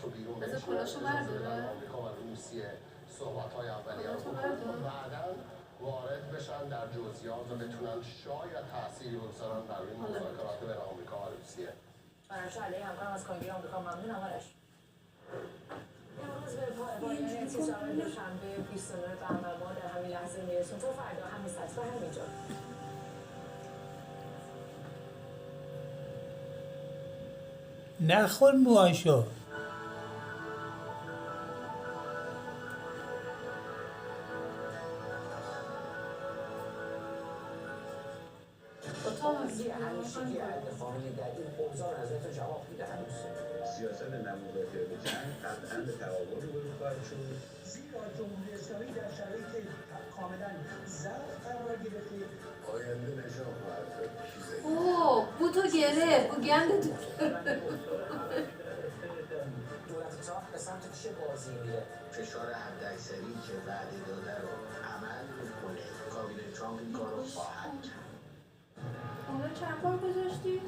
رو بیرون بکشن اجازه بدن آمریکا و روسیه صحبت‌های اولیه رو بکنن و بعداً وارد بشن در جزئیات و بتونن شاید تأثیری بگذارن بر روی مذاکرات بین آمریکا و روسیه. آرش علیه همکارم از کنگره آمریکا ممنونم آرش. امروز به پایان اعتصام دوشنبه 29 بهمن ما در همین لحظه میرسیم تا فردا همین ساعت و همینجا. نخور موهاشو. همیشگی اتفاقی در این اوضاع نظرت جواب میده هنوز سیاست نموذجه به جنگ قطعا به تعاون رو خواهد شد زیرا جمهوری اسلامی در شرایط کاملا ضعف قرار گرفته آینده نشان خواهد داد چیزی. اوه بوتو گرفت بو گند تو دولت ترامپ به سمت چه بازی میره فشار حداکثری که وعده داده رو عمل میکنه کابینه ترامپ این کار رو خواهد کرد اونو چند بار گذاشتی؟